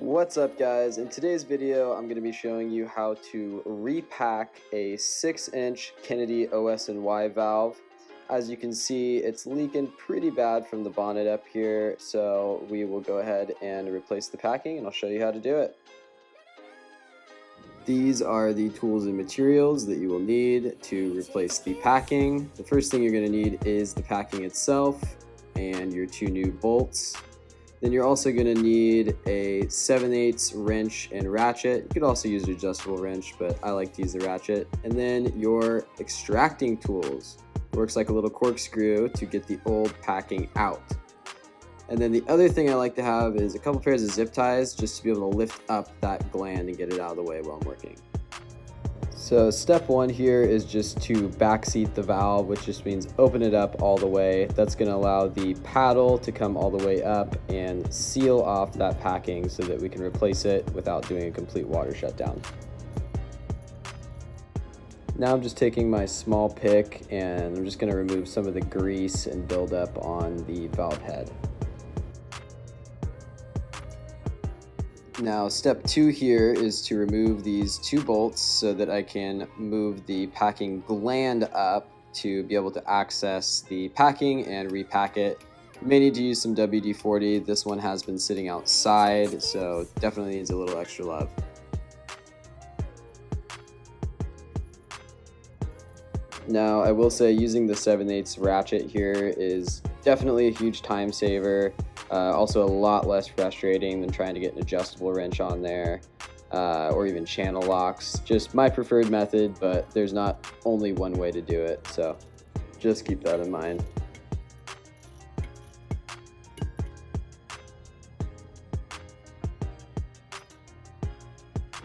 What's up, guys? In today's video I'm going to be showing you how to repack a 6-inch Kennedy OS&Y valve. As you can see, it's leaking pretty bad from the bonnet up here, so we will go ahead and replace the packing and I'll show you how to do it. These are the tools and materials that you will need to replace the packing. The first thing you're going to need is the packing itself and your 2 new bolts. Then you're also going to need a 7/8 wrench and ratchet. You could also use an adjustable wrench, but I like to use the ratchet. And then your extracting tools. It works like a little corkscrew to get the old packing out. And then the other thing I like to have is a couple pairs of zip ties just to be able to lift up that gland and get it out of the way while I'm working. So step 1 here is just to backseat the valve, which just means open it up all the way. That's going to allow the paddle to come all the way up and seal off that packing so that we can replace it without doing a complete water shutdown. Now I'm just taking my small pick and I'm just going to remove some of the grease and buildup on the valve head. Now step 2 here is to remove these 2 bolts so that I can move the packing gland up to be able to access the packing and repack it. You may need to use some WD-40. This one has been sitting outside, so definitely needs a little extra love. Now I will say using the 7/8 ratchet here is definitely a huge time saver. Also a lot less frustrating than trying to get an adjustable wrench on there or even channel locks. Just my preferred method, but there's not only one way to do it, so just keep that in mind.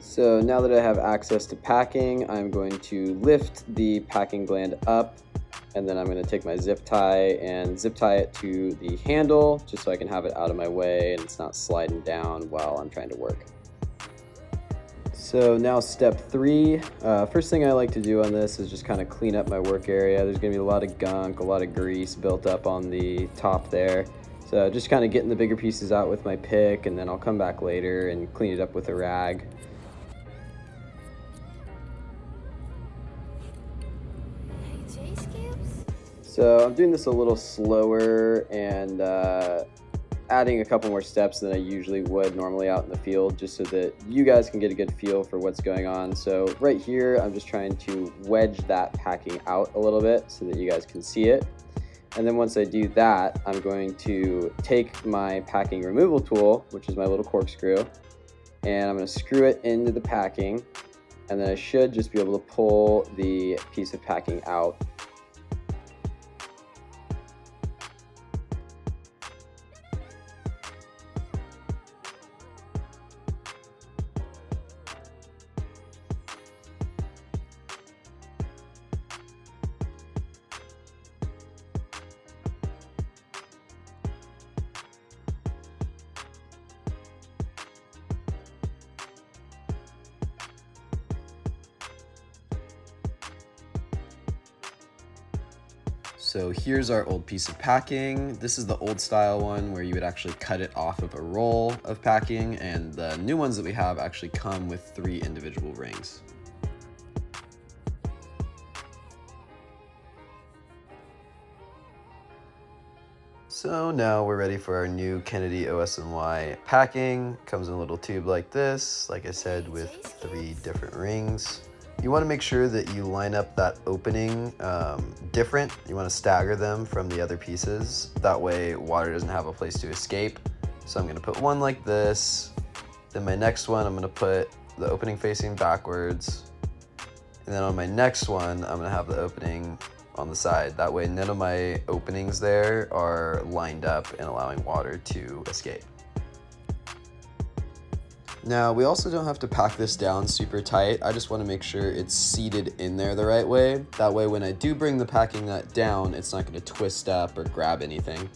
So now that I have access to packing, I'm going to lift the packing gland up, and then I'm going to take my zip tie and zip tie it to the handle just so I can have it out of my way and it's not sliding down while I'm trying to work. So now step 3, first thing I like to do on this is just kind of clean up my work area. There's going to be a lot of gunk, a lot of grease built up on the top there. So just kind of getting the bigger pieces out with my pick, and then I'll come back later and clean it up with a rag. So I'm doing this a little slower and adding a couple more steps than I usually would normally out in the field, just so that you guys can get a good feel for what's going on. So right here, I'm just trying to wedge that packing out a little bit so that you guys can see it. And then once I do that, I'm going to take my packing removal tool, which is my little corkscrew, and I'm going to screw it into the packing. And then I should just be able to pull the piece of packing out. So here's our old piece of packing. This is the old style one where you would actually cut it off of a roll of packing, and the new ones that we have actually come with 3 individual rings. So now we're ready for our new Kennedy OS&Y packing. Comes in a little tube like this, like I said, with 3 different rings. You want to make sure that you line up that opening different. You want to stagger them from the other pieces. That way water doesn't have a place to escape. So I'm going to put one like this. Then my next one, I'm going to put the opening facing backwards. And then on my next one, I'm going to have the opening on the side. That way none of my openings there are lined up and allowing water to escape. Now, we also don't have to pack this down super tight. I just want to make sure it's seated in there the right way. That way, when I do bring the packing nut down, it's not going to twist up or grab anything.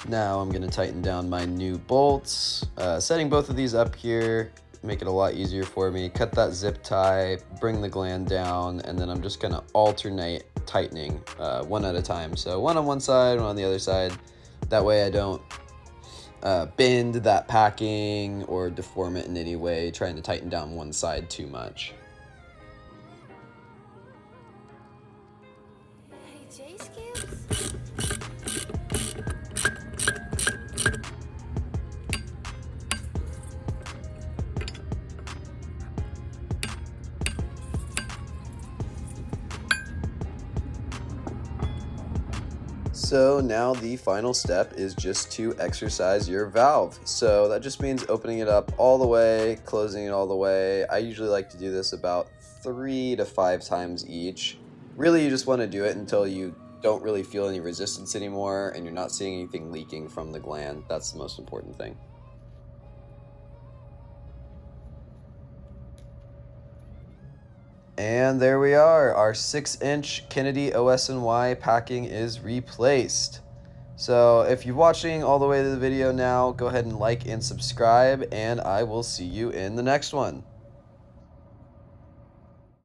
Now, I'm going to tighten down my new bolts. Setting both of these up here, make it a lot easier for me. Cut that zip tie, bring the gland down, and then I'm just going to alternate tightening one at a time. So one on one side, one on the other side. That way I don't bend that packing or deform it in any way, trying to tighten down one side too much. So now the final step is just to exercise your valve. So that just means opening it up all the way, closing it all the way. I usually like to do this about 3 to 5 times each. Really, you just want to do it until you don't really feel any resistance anymore and you're not seeing anything leaking from the gland. That's the most important thing. And there we are. Our 6-inch Kennedy OS&Y packing is replaced. So if you're watching all the way to the video now, go ahead and like and subscribe, and I will see you in the next one.